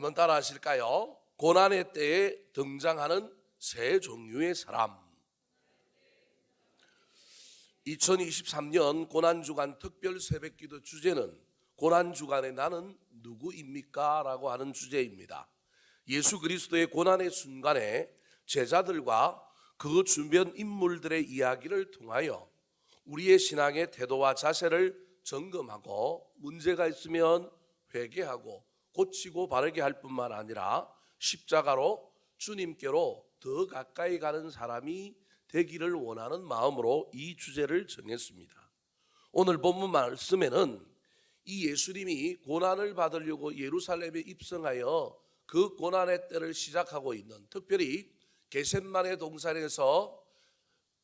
한번 따라 하실까요? 고난의 때에 등장하는 세 종류의 사람. 2023년 고난주간 특별 새벽기도 주제는 고난주간에 나는 누구입니까? 라고 하는 주제입니다. 예수 그리스도의 고난의 순간에 제자들과 그 주변 인물들의 이야기를 통하여 우리의 신앙의 태도와 자세를 점검하고 문제가 있으면 회개하고 고치고 바르게 할 뿐만 아니라 십자가로 주님께로 더 가까이 가는 사람이 되기를 원하는 마음으로 이 주제를 정했습니다. 오늘 본문 말씀에는 이 예수님이 고난을 받으려고 예루살렘에 입성하여 그 고난의 때를 시작하고 있는, 특별히 겟셋마네 동산에서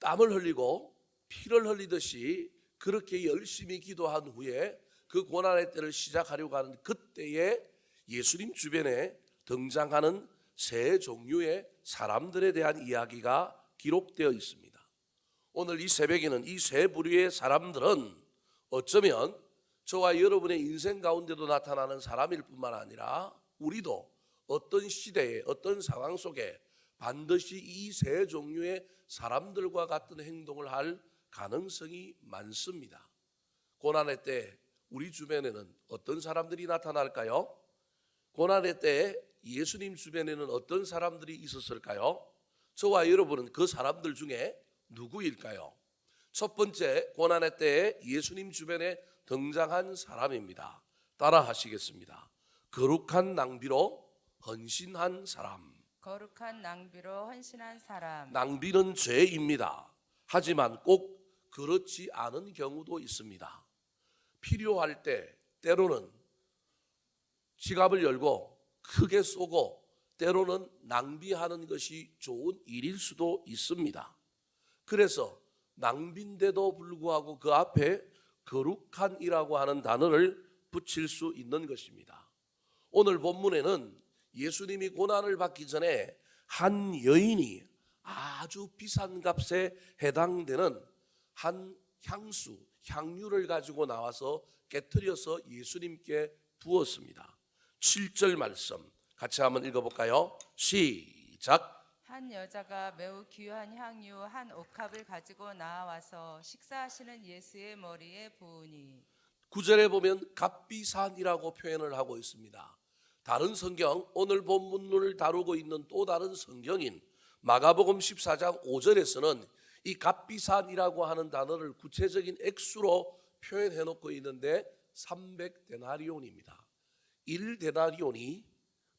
땀을 흘리고 피를 흘리듯이 그렇게 열심히 기도한 후에 그 고난의 때를 시작하려고 하는 그때에 예수님 주변에 등장하는 세 종류의 사람들에 대한 이야기가 기록되어 있습니다. 오늘 이 새벽에는 이 세 부류의 사람들은 어쩌면 저와 여러분의 인생 가운데도 나타나는 사람일 뿐만 아니라 우리도 어떤 시대에 어떤 상황 속에 반드시 이 세 종류의 사람들과 같은 행동을 할 가능성이 많습니다. 고난의 때 우리 주변에는 어떤 사람들이 나타날까요? 고난의 때 예수님 주변에는 어떤 사람들이 있었을까요? 저와 여러분은 그 사람들 중에 누구일까요? 첫 번째, 고난의 때에 예수님 주변에 등장한 사람입니다. 따라 하시겠습니다. 거룩한 낭비로 헌신한 사람. 거룩한 낭비로 헌신한 사람. 낭비는 죄입니다. 하지만 꼭 그렇지 않은 경우도 있습니다. 필요할 때 때로는 지갑을 열고 크게 쏘고 때로는 낭비하는 것이 좋은 일일 수도 있습니다. 그래서 낭비인데도 불구하고 그 앞에 거룩한이라고 하는 단어를 붙일 수 있는 것입니다. 오늘 본문에는 예수님이 고난을 받기 전에 한 여인이 아주 비싼 값에 해당되는 한 향유를 가지고 나와서 깨트려서 예수님께 부었습니다. 7절 말씀 같이 한번 읽어볼까요? 시작. 한 여자가 매우 귀한 향유 한 옥합을 가지고 나와서 식사하시는 예수의 머리에 부으니. 9절에 보면 값비산이라고 표현을 하고 있습니다. 다른 성경, 오늘 본문을 다루고 있는 또 다른 성경인 마가복음 14장 5절에서는 이 값비산이라고 하는 단어를 구체적인 액수로 표현해 놓고 있는데 300데나리온입니다. 1데나리온이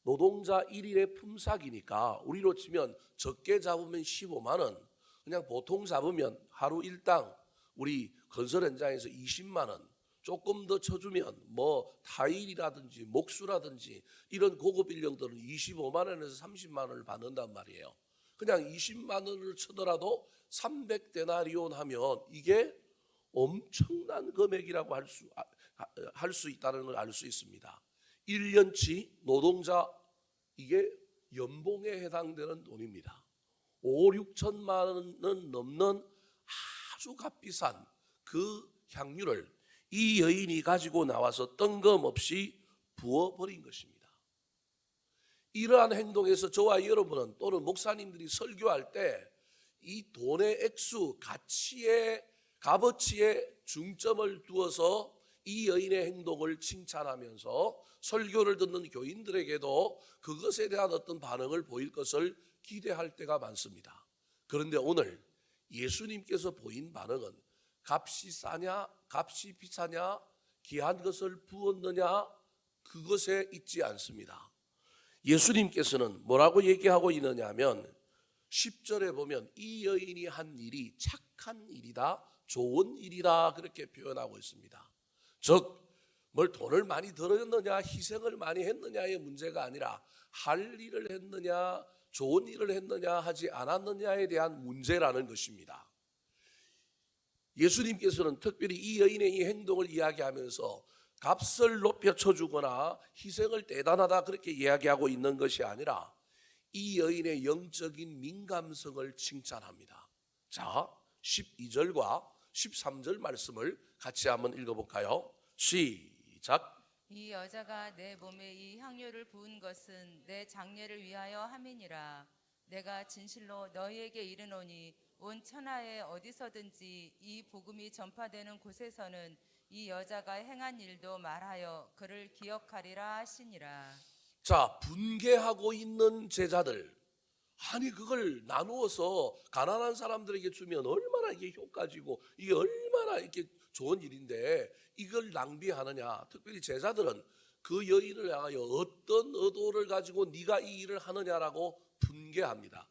노동자 1일의 품삯이니까 우리로 치면 적게 잡으면 15만 원, 그냥 보통 잡으면 하루 일당 우리 건설 현장에서 20만 원, 조금 더 쳐주면 뭐 타일이라든지 목수라든지 이런 고급 인력들은 25만 원에서 30만 원을 받는단 말이에요. 그냥 20만 원을 쳐더라도 300데나리온 하면 이게 엄청난 금액이라고 할 수 있다는 걸 알 수 있습니다. 1년치 노동자 이게 연봉에 해당되는 돈입니다. 5, 6천만 원은 넘는 아주 값비싼 그 향유를 이 여인이 가지고 나와서 뜬금없이 부어버린 것입니다. 이러한 행동에서 저와 여러분은 또는 목사님들이 설교할 때 이 돈의 액수, 값어치에 중점을 두어서 이 여인의 행동을 칭찬하면서 설교를 듣는 교인들에게도 그것에 대한 어떤 반응을 보일 것을 기대할 때가 많습니다. 그런데 오늘 예수님께서 보인 반응은 값이 싸냐, 값이 비싸냐, 귀한 것을 부었느냐 그것에 있지 않습니다. 예수님께서는 뭐라고 얘기하고 있느냐 하면 10절에 보면 이 여인이 한 일이 착한 일이다, 좋은 일이다 그렇게 표현하고 있습니다. 즉 뭘 돈을 많이 들었느냐 희생을 많이 했느냐의 문제가 아니라 할 일을 했느냐 좋은 일을 했느냐 하지 않았느냐에 대한 문제라는 것입니다. 예수님께서는 특별히 이 여인의 이 행동을 이야기하면서 값을 높여 쳐주거나 희생을 대단하다 그렇게 이야기하고 있는 것이 아니라 이 여인의 영적인 민감성을 칭찬합니다. 자, 12절과 13절 말씀을 같이 한번 읽어볼까요? 시작. 이 여자가 내 몸에 이 향료를 부은 것은 내 장례를 위하여 함이니라. 내가 진실로 너희에게 이르노니 온 천하에 어디서든지 이 복음이 전파되는 곳에서는 이 여자가 행한 일도 말하여 그를 기억하리라 하시니라. 자, 분개하고 있는 제자들, 아니 그걸 나누어서 가난한 사람들에게 주면 얼마나 이게 효과지고 이게 얼마나 이렇게 좋은 일인데 이걸 낭비하느냐. 특별히 제자들은 그 여인을 향하여 어떤 의도를 가지고 네가 이 일을 하느냐라고 분개합니다.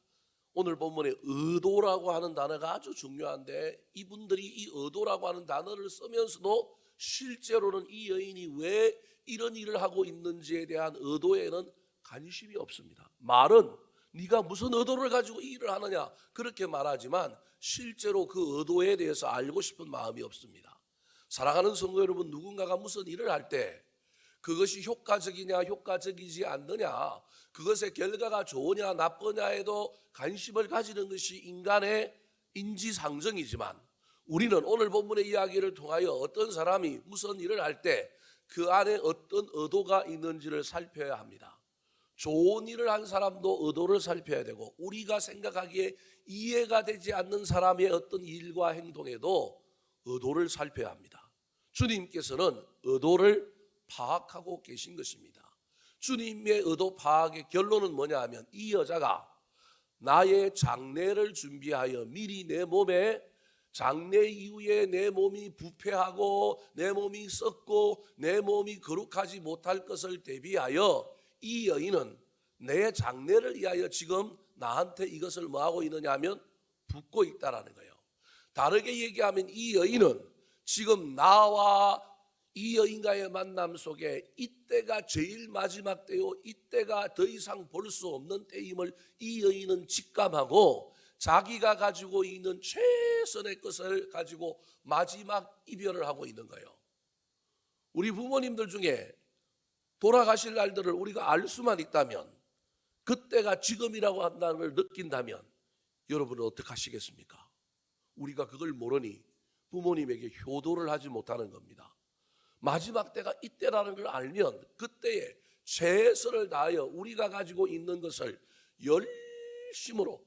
오늘 본문에 의도라고 하는 단어가 아주 중요한데 이분들이 이 의도라고 하는 단어를 쓰면서도 실제로는 이 여인이 왜 이런 일을 하고 있는지에 대한 의도에는 관심이 없습니다. 말은 네가 무슨 의도를 가지고 이 일을 하느냐 그렇게 말하지만 실제로 그 의도에 대해서 알고 싶은 마음이 없습니다. 사랑하는 성도 여러분, 누군가가 무슨 일을 할 때 그것이 효과적이냐 효과적이지 않느냐, 그것의 결과가 좋으냐 나쁘냐에도 관심을 가지는 것이 인간의 인지상정이지만 우리는 오늘 본문의 이야기를 통하여 어떤 사람이 무슨 일을 할 때 그 안에 어떤 의도가 있는지를 살펴야 합니다. 좋은 일을 한 사람도 의도를 살펴야 되고 우리가 생각하기에 이해가 되지 않는 사람의 어떤 일과 행동에도 의도를 살펴야 합니다. 주님께서는 의도를 파악하고 계신 것입니다. 주님의 의도 파악의 결론은 뭐냐 하면 이 여자가 나의 장례를 준비하여 미리 내 몸에 장례 이후에 내 몸이 부패하고 내 몸이 썩고 내 몸이 거룩하지 못할 것을 대비하여 이 여인은 내 장례를 위하여 지금 나한테 이것을 뭐하고 있느냐 하면 붓고 있다라는 거예요. 다르게 얘기하면 이 여인은 지금 나와 이 여인과의 만남 속에 이때가 제일 마지막 때요, 이때가 더 이상 볼 수 없는 때임을 이 여인은 직감하고 자기가 가지고 있는 최선의 것을 가지고 마지막 이별을 하고 있는 거예요. 우리 부모님들 중에 돌아가실 날들을 우리가 알 수만 있다면, 그때가 지금이라고 한다는 걸 느낀다면 여러분은 어떻게 하시겠습니까? 우리가 그걸 모르니 부모님에게 효도를 하지 못하는 겁니다. 마지막 때가 이때라는 걸 알면 그때에 최선을 다하여 우리가 가지고 있는 것을 열심으로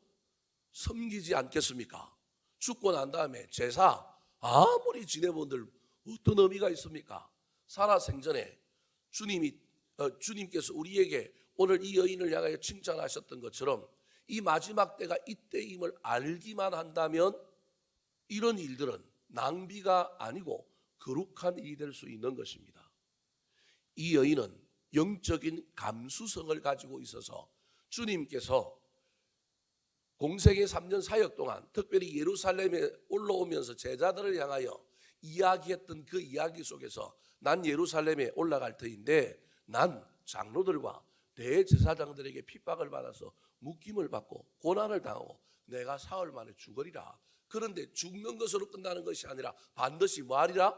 섬기지 않겠습니까? 죽고 난 다음에 제사 아무리 지내본들 어떤 의미가 있습니까? 살아생전에 주님께서 우리에게 오늘 이 여인을 향하여 칭찬하셨던 것처럼 이 마지막 때가 이때임을 알기만 한다면 이런 일들은 낭비가 아니고 거룩한 일이 될 수 있는 것입니다. 이 여인은 영적인 감수성을 가지고 있어서 주님께서 공생의 3년 사역 동안 특별히 예루살렘에 올라오면서 제자들을 향하여 이야기했던 그 이야기 속에서 난 예루살렘에 올라갈 터인데 난 장로들과 대제사장들에게 핍박을 받아서 묶임을 받고 고난을 당하고 내가 사흘 만에 죽으리라. 그런데 죽는 것으로 끝나는 것이 아니라 반드시 뭐하리라?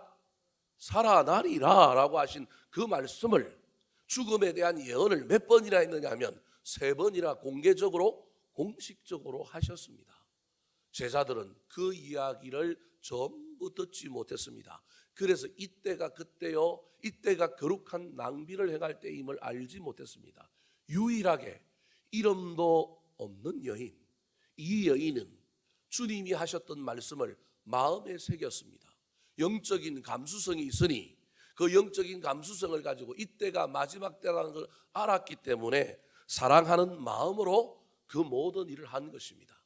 살아나리라 라고 하신 그 말씀을, 죽음에 대한 예언을 몇 번이나 했느냐 하면 3번이나 공식적으로 하셨습니다. 제자들은 그 이야기를 전부 듣지 못했습니다. 그래서 이때가 그때요, 이때가 거룩한 낭비를 행할 때임을 알지 못했습니다. 유일하게 이름도 없는 여인, 이 여인은 주님이 하셨던 말씀을 마음에 새겼습니다. 영적인 감수성이 있으니 그 영적인 감수성을 가지고 이때가 마지막 때라는 걸 알았기 때문에 사랑하는 마음으로 그 모든 일을 한 것입니다.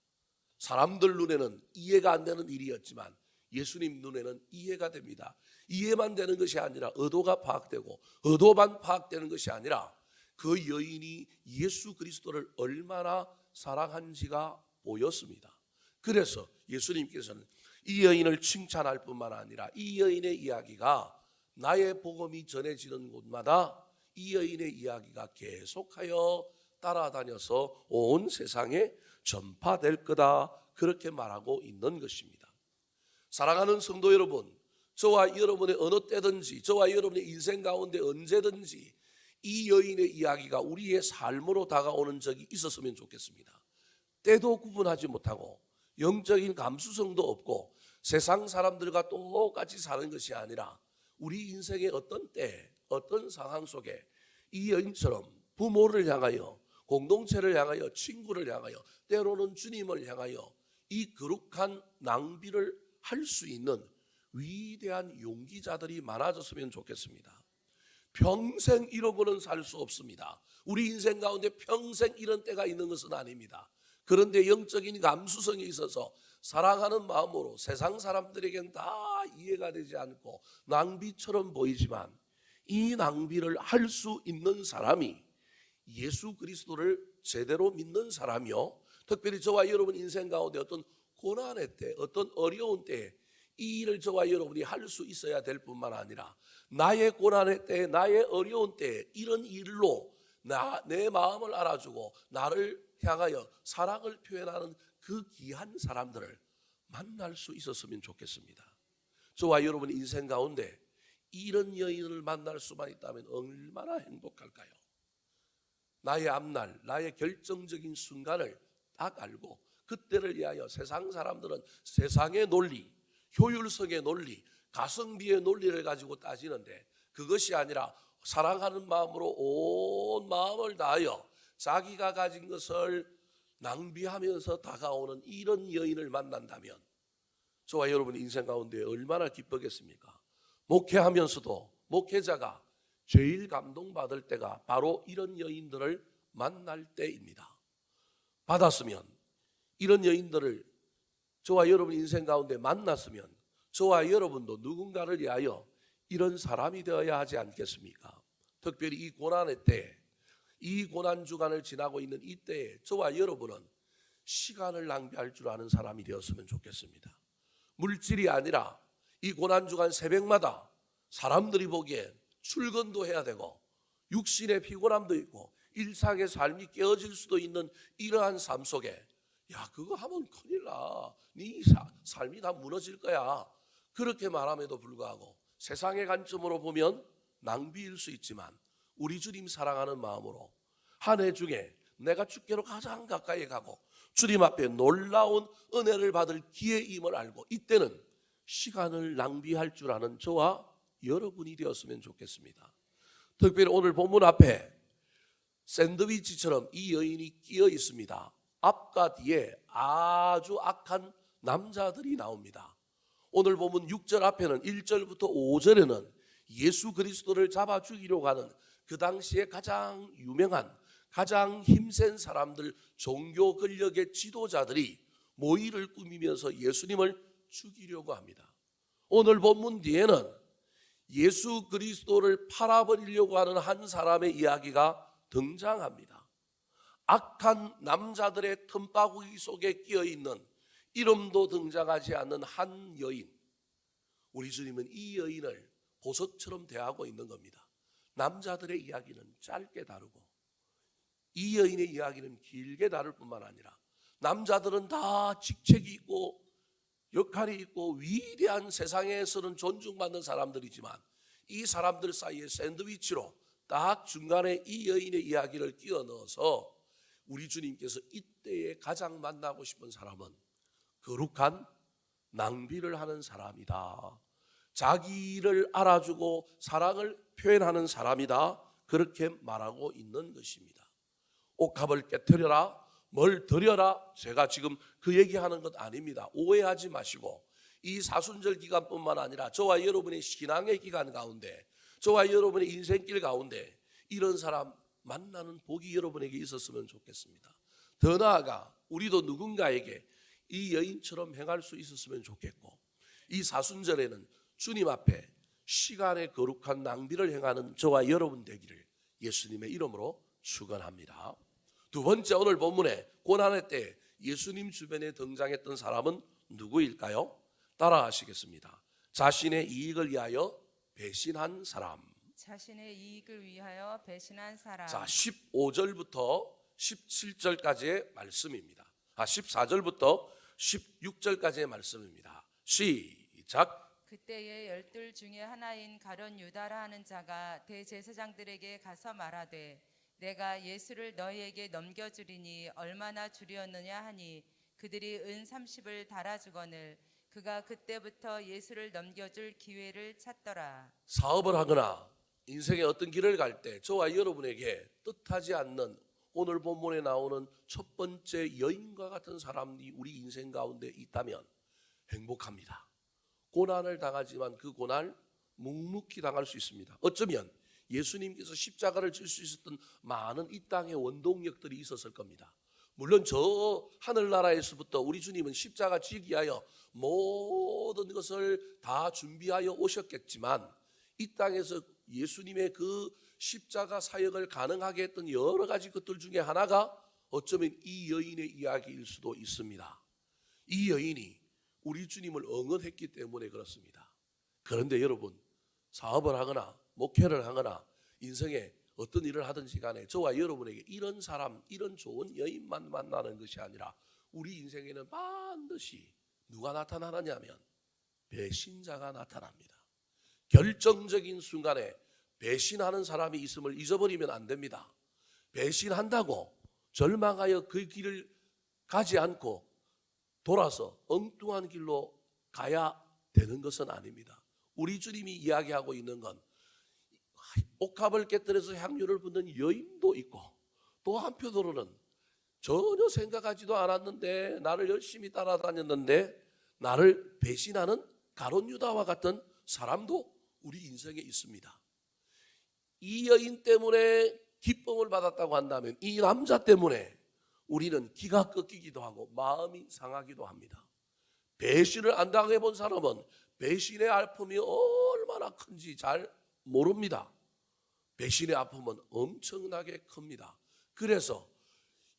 사람들 눈에는 이해가 안 되는 일이었지만 예수님 눈에는 이해가 됩니다. 이해만 되는 것이 아니라 의도가 파악되고 의도만 파악되는 것이 아니라 그 여인이 예수 그리스도를 얼마나 사랑한지가 보였습니다. 그래서 예수님께서는 이 여인을 칭찬할 뿐만 아니라 이 여인의 이야기가 나의 복음이 전해지는 곳마다 이 여인의 이야기가 계속하여 따라다녀서 온 세상에 전파될 거다, 그렇게 말하고 있는 것입니다. 사랑하는 성도 여러분, 저와 여러분의 어느 때든지 저와 여러분의 인생 가운데 언제든지 이 여인의 이야기가 우리의 삶으로 다가오는 적이 있었으면 좋겠습니다. 때도 구분하지 못하고 영적인 감수성도 없고 세상 사람들과 똑같이 사는 것이 아니라 우리 인생의 어떤 때, 어떤 상황 속에 이 여인처럼 부모를 향하여, 공동체를 향하여, 친구를 향하여, 때로는 주님을 향하여 이 거룩한 낭비를 할 수 있는 위대한 용기자들이 많아졌으면 좋겠습니다. 평생 이러고는 살 수 없습니다. 우리 인생 가운데 평생 이런 때가 있는 것은 아닙니다. 그런데 영적인 감수성에 있어서 사랑하는 마음으로 세상 사람들에겐 다 이해가 되지 않고 낭비처럼 보이지만 이 낭비를 할 수 있는 사람이 예수 그리스도를 제대로 믿는 사람이요, 특별히 저와 여러분 인생 가운데 어떤 고난의 때, 어떤 어려운 때에 이 일을 저와 여러분이 할 수 있어야 될 뿐만 아니라 나의 고난의 때, 나의 어려운 때 이런 일로 내 마음을 알아주고 나를 향하여 사랑을 표현하는 그 귀한 사람들을 만날 수 있었으면 좋겠습니다. 저와 여러분 인생 가운데 이런 여인을 만날 수만 있다면 얼마나 행복할까요? 나의 앞날, 나의 결정적인 순간을 딱 알고 그때를 위하여 세상 사람들은 세상의 논리, 효율성의 논리, 가성비의 논리를 가지고 따지는데 그것이 아니라 사랑하는 마음으로 온 마음을 다하여 자기가 가진 것을 낭비하면서 다가오는 이런 여인을 만난다면 저와 여러분 인생 가운데 얼마나 기쁘겠습니까? 목회하면서도 목회자가 제일 감동받을 때가 바로 이런 여인들을 만날 때입니다. 받았으면 이런 여인들을 저와 여러분 인생 가운데 만났으면 저와 여러분도 누군가를 위하여 이런 사람이 되어야 하지 않겠습니까? 특별히 이 고난의 때, 이 고난 주간을 지나고 있는 이때에 저와 여러분은 시간을 낭비할 줄 아는 사람이 되었으면 좋겠습니다. 물질이 아니라 이 고난 주간 새벽마다 사람들이 보기에 출근도 해야 되고 육신의 피곤함도 있고 일상의 삶이 깨어질 수도 있는 이러한 삶 속에 야 그거 하면 큰일 나, 네 삶이 다 무너질 거야, 그렇게 말함에도 불구하고 세상의 관점으로 보면 낭비일 수 있지만 우리 주님 사랑하는 마음으로 한 해 중에 내가 주께로 가장 가까이 가고 주님 앞에 놀라운 은혜를 받을 기회임을 알고 이때는 시간을 낭비할 줄 아는 저와 여러분이 되었으면 좋겠습니다. 특별히 오늘 본문 앞에 샌드위치처럼 이 여인이 끼어 있습니다. 앞과 뒤에 아주 악한 남자들이 나옵니다. 오늘 본문 6절 앞에는 1절부터 5절에는 예수 그리스도를 잡아 죽이려고 하는 그 당시에 가장 유명한 가장 힘센 사람들, 종교 권력의 지도자들이 모의를 꾸미면서 예수님을 죽이려고 합니다. 오늘 본문 뒤에는 예수 그리스도를 팔아버리려고 하는 한 사람의 이야기가 등장합니다. 악한 남자들의 틈바구니 속에 끼어있는 이름도 등장하지 않는 한 여인, 우리 주님은 이 여인을 보석처럼 대하고 있는 겁니다. 남자들의 이야기는 짧게 다루고 이 여인의 이야기는 길게 다룰 뿐만 아니라 남자들은 다 직책이 있고 역할이 있고 위대한 세상에서는 존중받는 사람들이지만 이 사람들 사이에 샌드위치로 딱 중간에 이 여인의 이야기를 끼워 넣어서 우리 주님께서 이때에 가장 만나고 싶은 사람은 거룩한 낭비를 하는 사람이다, 자기를 알아주고 사랑을 표현하는 사람이다, 그렇게 말하고 있는 것입니다. 옥합을 깨트려라, 뭘 드려라, 제가 지금 그 얘기하는 것 아닙니다. 오해하지 마시고 이 사순절 기간뿐만 아니라 저와 여러분의 신앙의 기간 가운데, 저와 여러분의 인생길 가운데 이런 사람 만나는 복이 여러분에게 있었으면 좋겠습니다. 더 나아가 우리도 누군가에게 이 여인처럼 행할 수 있었으면 좋겠고, 이 사순절에는 주님 앞에 시간의 거룩한 낭비를 행하는 저와 여러분 되기를 예수님의 이름으로 축원합니다. 두 번째, 오늘 본문에 고난의 때 예수님 주변에 등장했던 사람은 누구일까요? 따라하시겠습니다. 자신의 이익을 위하여 배신한 사람. 자신의 이익을 위하여 배신한 사람. 자, 15절부터 17절까지의 말씀입니다. 14절부터 16절까지의 말씀입니다. 시작. 그때에 열둘 중에 하나인 가룟 유다라 하는 자가 대제사장들에게 가서 말하되 내가 예수를 너희에게 넘겨주리니 얼마나 주리었느냐 하니 그들이 은 30을 달아주거늘 그가 그때부터 예수를 넘겨줄 기회를 찾더라. 사업을 하거나 인생의 어떤 길을 갈 때 저와 여러분에게 뜻하지 않는 오늘 본문에 나오는 첫 번째 여인과 같은 사람이 우리 인생 가운데 있다면 행복합니다. 고난을 당하지만 그 고난 묵묵히 당할 수 있습니다. 어쩌면 예수님께서 십자가를 질 수 있었던 많은 이 땅의 원동력들이 있었을 겁니다. 물론 저 하늘나라에서부터 우리 주님은 십자가 지기 위하여 모든 것을 다 준비하여 오셨겠지만 이 땅에서 예수님의 그 십자가 사역을 가능하게 했던 여러 가지 것들 중에 하나가 어쩌면 이 여인의 이야기일 수도 있습니다. 이 여인이 우리 주님을 응원했기 때문에 그렇습니다. 그런데 여러분, 사업을 하거나 목회를 하거나 인생에 어떤 일을 하든지 간에 저와 여러분에게 이런 사람, 이런 좋은 여인만 만나는 것이 아니라 우리 인생에는 반드시 누가 나타나느냐면 배신자가 나타납니다. 결정적인 순간에 배신하는 사람이 있음을 잊어버리면 안 됩니다. 배신한다고 절망하여 그 길을 가지 않고 돌아서 엉뚱한 길로 가야 되는 것은 아닙니다. 우리 주님이 이야기하고 있는 건 옥합을 깨뜨려서 향유를 붓는 여인도 있고 또 한편으로는 전혀 생각하지도 않았는데 나를 열심히 따라다녔는데 나를 배신하는 가룟 유다와 같은 사람도 우리 인생에 있습니다. 이 여인 때문에 기쁨을 받았다고 한다면 이 남자 때문에 우리는 기가 꺾이기도 하고 마음이 상하기도 합니다. 배신을 안 당해본 사람은 배신의 아픔이 얼마나 큰지 잘 모릅니다. 배신의 아픔은 엄청나게 큽니다. 그래서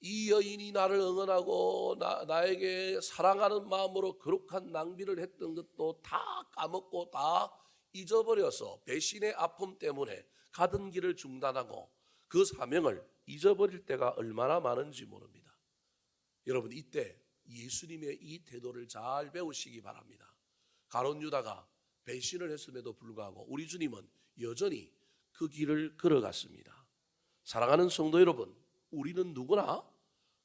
이 여인이 나를 응원하고 나에게 사랑하는 마음으로 거룩한 낭비를 했던 것도 다 까먹고 다 잊어버려서 배신의 아픔 때문에 가던 길을 중단하고 그 사명을 잊어버릴 때가 얼마나 많은지 모릅니다. 여러분, 이때 예수님의 이 태도를 잘 배우시기 바랍니다. 가룟 유다가 배신을 했음에도 불구하고 우리 주님은 여전히 그 길을 걸어갔습니다. 사랑하는 성도 여러분, 우리는 누구나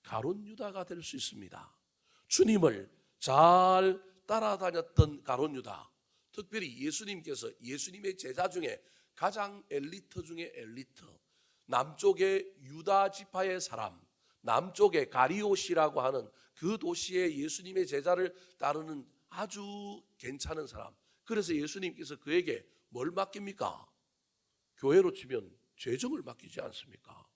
가룟 유다가 될 수 있습니다. 주님을 잘 따라다녔던 가룟 유다, 특별히 예수님께서 예수님의 제자 중에 가장 엘리트 중에 엘리트, 남쪽의 유다 지파의 사람, 남쪽의 가리옷이라고 하는 그 도시의 예수님의 제자를 따르는 아주 괜찮은 사람. 그래서 예수님께서 그에게 뭘 맡깁니까? 교회로 치면 재정을 맡기지 않습니까?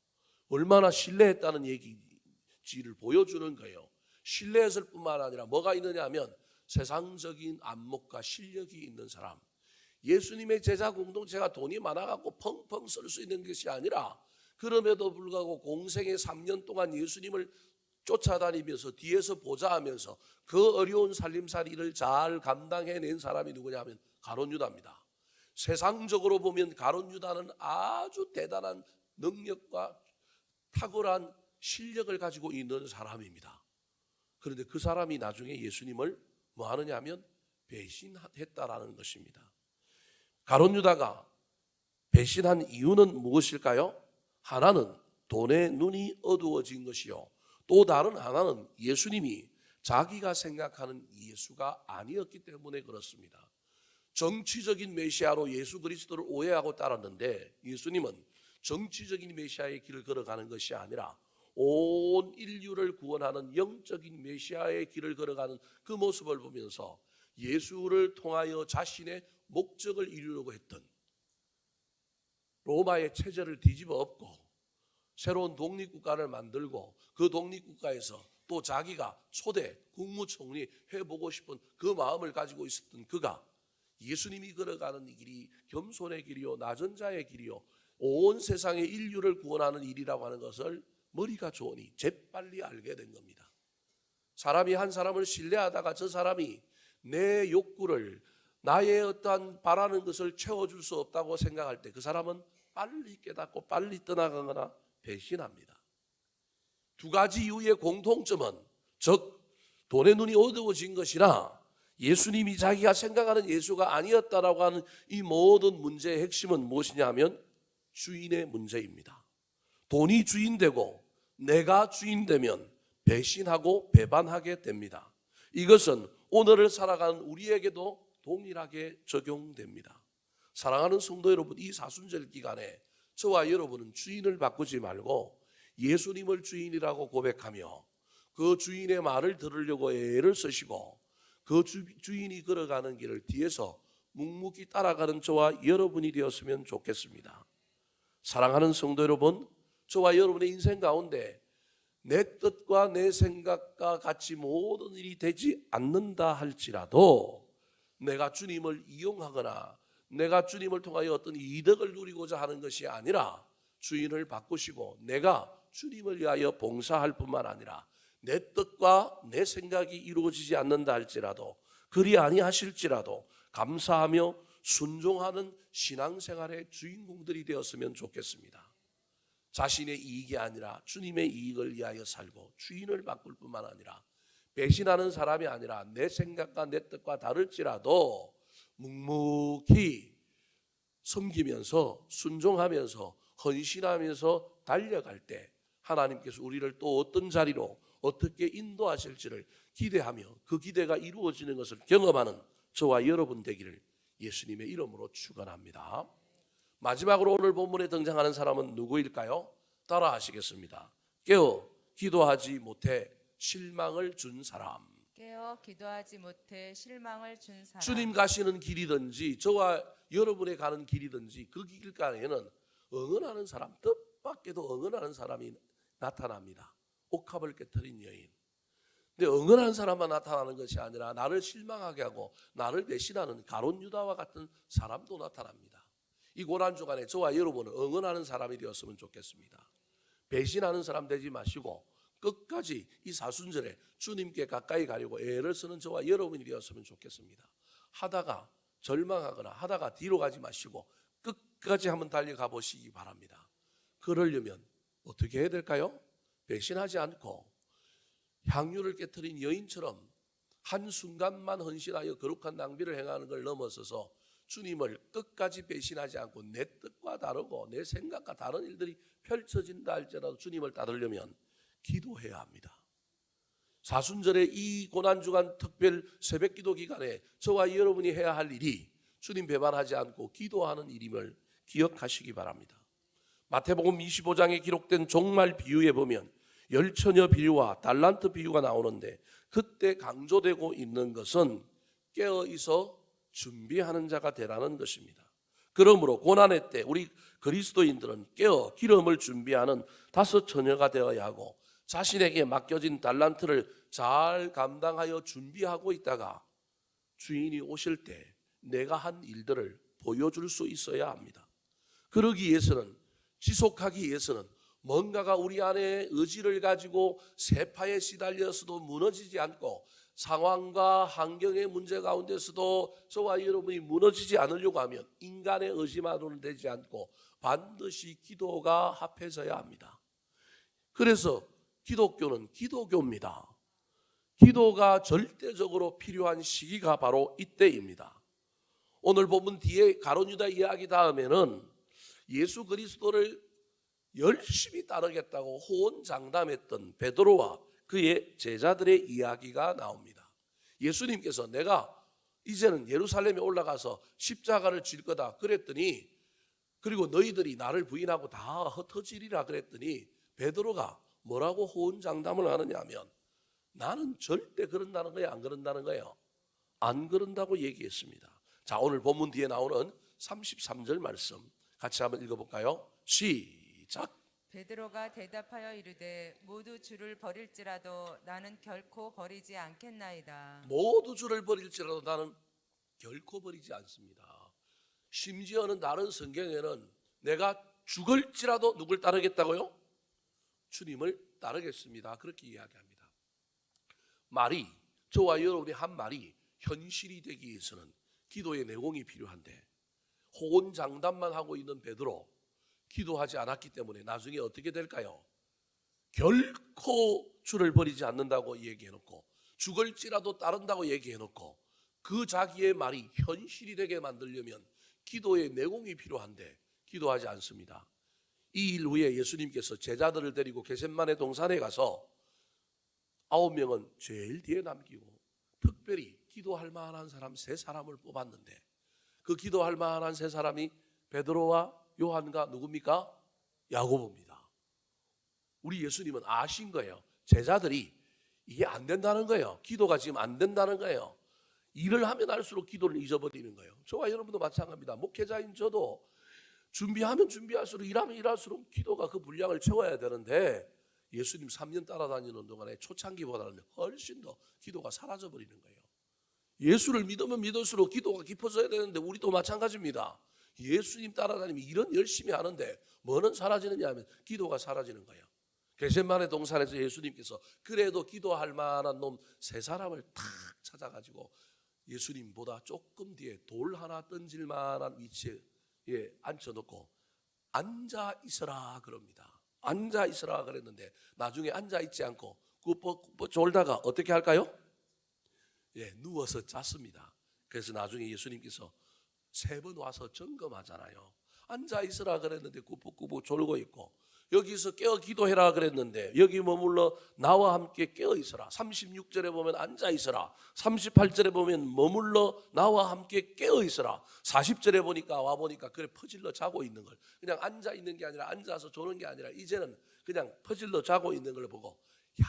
얼마나 신뢰했다는 얘기지를 보여주는 거예요. 신뢰했을 뿐만 아니라 뭐가 있느냐 하면 세상적인 안목과 실력이 있는 사람. 예수님의 제자 공동체가 돈이 많아갖고 펑펑 쓸 수 있는 것이 아니라 그럼에도 불구하고 공생의 3년 동안 예수님을 쫓아다니면서 뒤에서 보좌하면서 그 어려운 살림살이를 잘 감당해낸 사람이 누구냐 하면 가룟 유다입니다. 세상적으로 보면 가룟 유다는 아주 대단한 능력과 탁월한 실력을 가지고 있는 사람입니다. 그런데 그 사람이 나중에 예수님을 뭐 하느냐 하면 배신했다라는 것입니다. 가룟 유다가 배신한 이유는 무엇일까요? 하나는 돈에 눈이 어두워진 것이요, 또 다른 하나는 예수님이 자기가 생각하는 예수가 아니었기 때문에 그렇습니다. 정치적인 메시아로 예수 그리스도를 오해하고 따랐는데 예수님은 정치적인 메시아의 길을 걸어가는 것이 아니라 온 인류를 구원하는 영적인 메시아의 길을 걸어가는 그 모습을 보면서 예수를 통하여 자신의 목적을 이루려고 했던 로마의 체제를 뒤집어 엎고 새로운 독립국가를 만들고 그 독립국가에서 또 자기가 초대 국무총리 해보고 싶은 그 마음을 가지고 있었던 그가 예수님이 걸어가는 이 길이 겸손의 길이요 낮은 자의 길이요 온 세상의 인류를 구원하는 일이라고 하는 것을 머리가 좋으니 재빨리 알게 된 겁니다. 사람이 한 사람을 신뢰하다가 저 사람이 내 욕구를 나의 어떠한 바라는 것을 채워줄 수 없다고 생각할 때 그 사람은 빨리 깨닫고 빨리 떠나가거나 배신합니다. 두 가지 이유의 공통점은 즉 돈의 눈이 어두워진 것이나 예수님이 자기가 생각하는 예수가 아니었다라고 하는 이 모든 문제의 핵심은 무엇이냐 하면 주인의 문제입니다. 돈이 주인되고 내가 주인되면 배신하고 배반하게 됩니다. 이것은 오늘을 살아가는 우리에게도 동일하게 적용됩니다. 사랑하는 성도 여러분, 이 사순절 기간에 저와 여러분은 주인을 바꾸지 말고 예수님을 주인이라고 고백하며 그 주인의 말을 들으려고 애를 쓰시고 그 주인이 걸어가는 길을 뒤에서 묵묵히 따라가는 저와 여러분이 되었으면 좋겠습니다. 사랑하는 성도 여러분, 저와 여러분의 인생 가운데 내 뜻과 내 생각과 같이 모든 일이 되지 않는다 할지라도 내가 주님을 이용하거나 내가 주님을 통하여 어떤 이득을 누리고자 하는 것이 아니라 주인을 바꾸시고 내가 주님을 위하여 봉사할 뿐만 아니라 내 뜻과 내 생각이 이루어지지 않는다 할지라도 그리 아니하실지라도 감사하며 순종하는 신앙생활의 주인공들이 되었으면 좋겠습니다. 자신의 이익이 아니라 주님의 이익을 위하여 살고 주인을 바꿀 뿐만 아니라 배신하는 사람이 아니라 내 생각과 내 뜻과 다를지라도 묵묵히 섬기면서 순종하면서 헌신하면서 달려갈 때 하나님께서 우리를 또 어떤 자리로 어떻게 인도하실지를 기대하며 그 기대가 이루어지는 것을 경험하는 저와 여러분 되기를 예수님의 이름으로 축원합니다. 마지막으로 오늘 본문에 등장하는 사람은 누구일까요? 따라 하시겠습니다. 깨어 기도하지 못해 실망을 준 사람. 깨어 기도하지 못해 실망을 준 사람. 주님 가시는 길이든지 저와 여러분의 가는 길이든지 그 길가에는 응언하는 사람, 뜻밖에도 응언하는 사람이 나타납니다. 옥합을 깨뜨린 여인. 근데 응언하는 사람만 나타나는 것이 아니라 나를 실망하게 하고 나를 배신하는 가룟 유다와 같은 사람도 나타납니다. 이 고난주간에 저와 여러분은 응언하는 사람이 되었으면 좋겠습니다. 배신하는 사람 되지 마시고 끝까지 이 사순절에 주님께 가까이 가려고 애를 쓰는 저와 여러분이 되었으면 좋겠습니다. 하다가 절망하거나 하다가 뒤로 가지 마시고 끝까지 한번 달려가 보시기 바랍니다. 그러려면 어떻게 해야 될까요? 배신하지 않고 향유를 깨뜨린 여인처럼 한순간만 헌신하여 거룩한 낭비를 행하는 걸 넘어서서 주님을 끝까지 배신하지 않고 내 뜻과 다르고 내 생각과 다른 일들이 펼쳐진다 할지라도 주님을 따르려면 기도해야 합니다. 사순절의 이 고난주간 특별 새벽기도 기간에 저와 여러분이 해야 할 일이 주님 배반하지 않고 기도하는 일임을 기억하시기 바랍니다. 마태복음 25장에 기록된 종말 비유에 보면 열처녀 비유와 달란트 비유가 나오는데 그때 강조되고 있는 것은 깨어 있어 준비하는 자가 되라는 것입니다. 그러므로 고난의 때 우리 그리스도인들은 깨어 기름을 준비하는 5 처녀가 되어야 하고 자신에게 맡겨진 달란트를 잘 감당하여 준비하고 있다가 주인이 오실 때 내가 한 일들을 보여줄 수 있어야 합니다. 그러기 위해서는 지속하기 위해서는 뭔가가 우리 안에 의지를 가지고 세파에 시달려서도 무너지지 않고 상황과 환경의 문제 가운데서도 저와 여러분이 무너지지 않으려고 하면 인간의 의지만으로는 되지 않고 반드시 기도가 합해져야 합니다. 그래서 기독교는 기도교입니다. 기도가 절대적으로 필요한 시기가 바로 이때입니다. 오늘 본문 뒤에 가룟 유다 이야기 다음에는 예수 그리스도를 열심히 따르겠다고 호언장담했던 베드로와 그의 제자들의 이야기가 나옵니다. 예수님께서 내가 이제는 예루살렘에 올라가서 십자가를 질 거다 그랬더니 그리고 너희들이 나를 부인하고 다 흩어지리라 그랬더니 베드로가 뭐라고 호언장담을 하느냐 하면 나는 절대 그런다는 거예요, 안 그런다는 거예요? 안 그런다고 얘기했습니다. 자, 오늘 본문 뒤에 나오는 33절 말씀 같이 한번 읽어볼까요? 시작. 베드로가 대답하여 이르되 모두 주를 버릴지라도 나는 결코 버리지 않겠나이다. 모두 주를 버릴지라도 나는 결코 버리지 않습니다. 심지어는 다른 성경에는 내가 죽을지라도 누굴 따르겠다고요? 주님을 따르겠습니다. 그렇게 이야기합니다. 말이 저와 여러분이 한 말이 현실이 되기 위해서는 기도의 내공이 필요한데 호언장담만 하고 있는 베드로 기도하지 않았기 때문에 나중에 어떻게 될까요? 결코 주를 버리지 않는다고 얘기해놓고 죽을지라도 따른다고 얘기해놓고 그 자기의 말이 현실이 되게 만들려면 기도의 내공이 필요한데 기도하지 않습니다. 이 일 후에 예수님께서 제자들을 데리고 겟셋마네 동산에 가서 9명은 제일 뒤에 남기고 특별히 기도할 만한 사람 세 사람을 뽑았는데 그 기도할 만한 세 사람이 베드로와 요한과 누굽니까? 야고보입니다. 우리 예수님은 아신 거예요. 제자들이 이게 안 된다는 거예요. 기도가 지금 안 된다는 거예요. 일을 하면 할수록 기도를 잊어버리는 거예요. 저와 여러분도 마찬가지입니다. 목회자인 저도 준비하면 준비할수록 일하면 일할수록 기도가 그 분량을 채워야 되는데 예수님 3년 따라다니는 동안에 초창기보다는 훨씬 더 기도가 사라져버리는 거예요. 예수를 믿으면 믿을수록 기도가 깊어져야 되는데 우리도 마찬가지입니다. 예수님 따라다니면 일은 열심히 하는데 뭐는 사라지느냐 하면 기도가 사라지는 거예요. 겟세마네 동산에서 예수님께서 그래도 기도할 만한 놈 세 사람을 탁 찾아가지고 예수님보다 조금 뒤에 돌 하나 던질 만한 위치에 앉혀놓고 앉아 있으라 그럽니다. 앉아 있으라 그랬는데 나중에 앉아 있지 않고 졸다가 어떻게 할까요? 누워서 잤습니다. 그래서 나중에 예수님께서 3번 와서 점검하잖아요. 앉아 있으라 그랬는데 꾸벅꾸벅 졸고 있고 여기서 깨어 기도해라 그랬는데 여기 머물러 나와 함께 깨어 있으라. 36절에 보면 앉아 있으라. 38절에 보면 머물러 나와 함께 깨어 있으라. 40절에 보니까 와 보니까 그래 퍼질러 자고 있는 걸 그냥 앉아 있는 게 아니라 앉아서 조는 게 아니라 이제는 그냥 퍼질러 자고 있는 걸 보고 야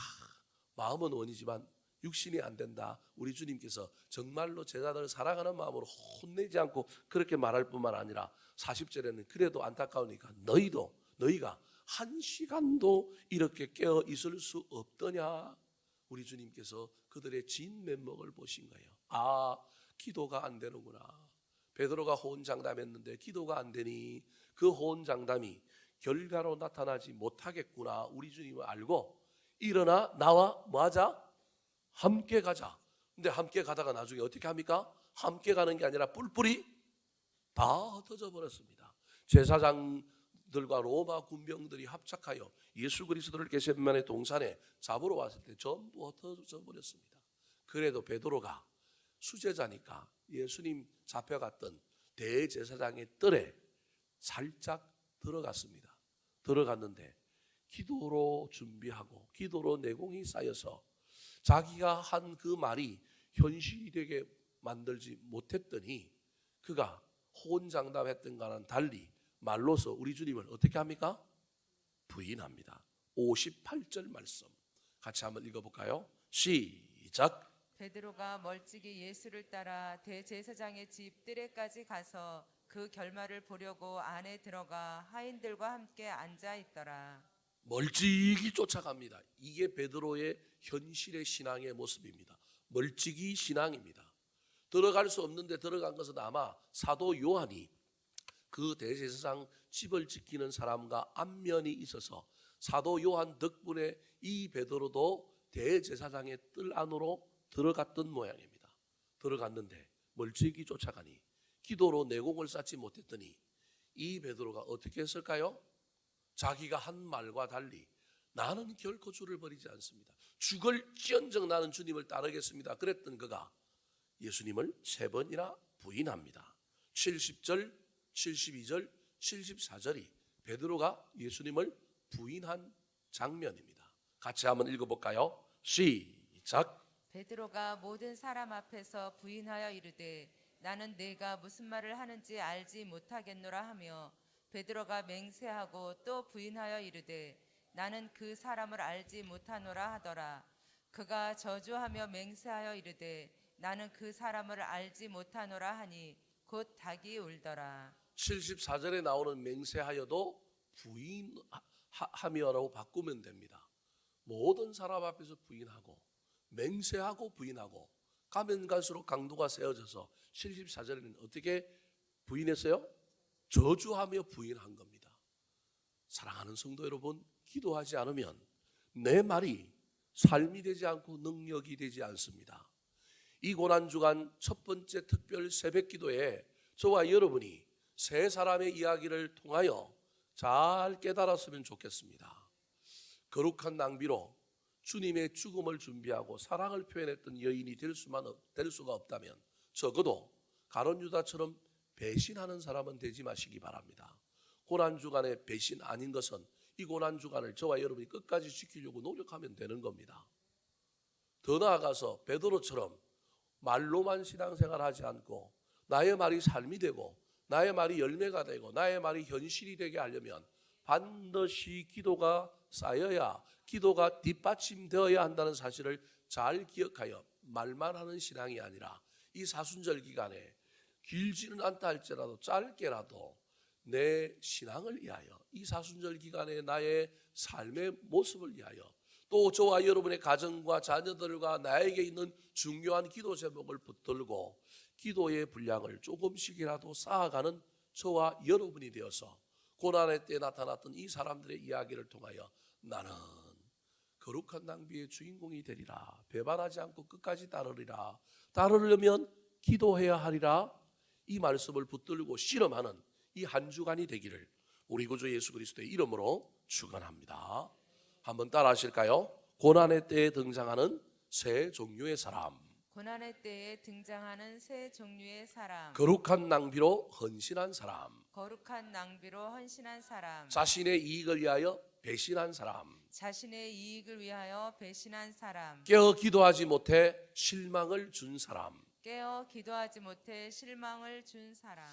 마음은 원이지만 육신이 안 된다. 우리 주님께서 정말로 제자들을 사랑하는 마음으로 혼내지 않고 그렇게 말할 뿐만 아니라 40절에는 그래도 안타까우니까 너희가 1시간도 이렇게 깨어 있을 수 없더냐. 우리 주님께서 그들의 진면목을 보신 거예요. 아, 기도가 안 되는구나. 베드로가 호언장담했는데 기도가 안 되니 그 호언장담이 결과로 나타나지 못하겠구나. 우리 주님을 알고 일어나 나와 뭐하자? 함께 가자. 근데 함께 가다가 나중에 어떻게 합니까? 함께 가는 게 아니라 뿔뿔이 다 흩어져 버렸습니다. 제사장들과 로마 군병들이 합작하여 예수 그리스도를 겟세마네 동산에 잡으러 왔을 때 전부 흩어져 버렸습니다. 그래도 베드로가 수제자니까 예수님 잡혀갔던 대제사장의 뜰에 살짝 들어갔습니다. 들어갔는데 기도로 준비하고 기도로 내공이 쌓여서 자기가 한 그 말이 현실이 되게 만들지 못했더니 그가 호언장담했던 거와는 달리 말로서 우리 주님을 어떻게 합니까? 부인합니다. 58절 말씀 같이 한번 읽어볼까요? 시작. 베드로가 멀찍이 예수를 따라 대제사장의 집 뜰에까지 가서 그 결말을 보려고 안에 들어가 하인들과 함께 앉아 있더라. 멀찍이 쫓아갑니다. 이게 베드로의 현실의 신앙의 모습입니다. 멀찍이 신앙입니다. 들어갈 수 없는데 들어간 것은 아마 사도 요한이 그 대제사장 집을 지키는 사람과 안면이 있어서 사도 요한 덕분에 이 베드로도 대제사장의 뜰 안으로 들어갔던 모양입니다. 들어갔는데 멀찍이 쫓아가니 기도로 내공을 쌓지 못했더니 이 베드로가 어떻게 했을까요? 자기가 한 말과 달리 나는 결코 주를 버리지 않습니다. 죽을지언정 나는 주님을 따르겠습니다. 그랬던 그가 예수님을 3번이나 부인합니다. 70절, 72절, 74절이 베드로가 예수님을 부인한 장면입니다. 같이 한번 읽어볼까요? 시작. 베드로가 모든 사람 앞에서 부인하여 이르되 나는 네가 무슨 말을 하는지 알지 못하겠노라 하며 베드로가 맹세하고 또 부인하여 이르되 나는 그 사람을 알지 못하노라 하더라. 그가 저주하며 맹세하여 이르되 나는 그 사람을 알지 못하노라 하니 곧 닭이 울더라. 74절에 나오는 맹세하여도 부인하며라고 바꾸면 됩니다. 모든 사람 앞에서 부인하고 맹세하고 부인하고 가면 갈수록 강도가 세워져서 74절에는 어떻게 부인했어요? 저주하며 부인한 겁니다. 사랑하는 성도 여러분, 기도하지 않으면 내 말이 삶이 되지 않고 능력이 되지 않습니다. 이 고난주간 첫 번째 특별 새벽기도에 저와 여러분이 세 사람의 이야기를 통하여 잘 깨달았으면 좋겠습니다. 거룩한 낭비로 주님의 죽음을 준비하고 사랑을 표현했던 여인이 될 수가 없다면 적어도 가룟 유다처럼 배신하는 사람은 되지 마시기 바랍니다. 고난주간에 배신 아닌 것은 이 고난주간을 저와 여러분이 끝까지 지키려고 노력하면 되는 겁니다. 더 나아가서 베드로처럼 말로만 신앙생활하지 않고 나의 말이 삶이 되고 나의 말이 열매가 되고 나의 말이 현실이 되게 하려면 반드시 기도가 쌓여야, 기도가 뒷받침되어야 한다는 사실을 잘 기억하여 말만 하는 신앙이 아니라 이 사순절 기간에 길지는 않다 할지라도 짧게라도 내 신앙을 위하여, 이 사순절 기간에 나의 삶의 모습을 위하여, 또 저와 여러분의 가정과 자녀들과 나에게 있는 중요한 기도 제목을 붙들고 기도의 분량을 조금씩이라도 쌓아가는 저와 여러분이 되어서 고난의 때에 나타났던 이 사람들의 이야기를 통하여 나는 거룩한 낭비의 주인공이 되리라, 배반하지 않고 끝까지 따르리라, 따르려면 기도해야 하리라, 이 말씀을 붙들고 실험하는 이 한 주간이 되기를 우리 구주 예수 그리스도의 이름으로 축원합니다. 한번 따라 하실까요? 고난의 때에 등장하는 세 종류의 사람, 고난의 때에 등장하는 세 종류의 사람, 거룩한 낭비로 헌신한 사람, 거룩한 낭비로 헌신한 사람, 자신의 이익을 위하여 배신한 사람, 자신의 이익을 위하여 배신한 사람, 깨어 기도하지 못해 실망을 준 사람. 깨어 기도하지 못해 실망을 준 사람.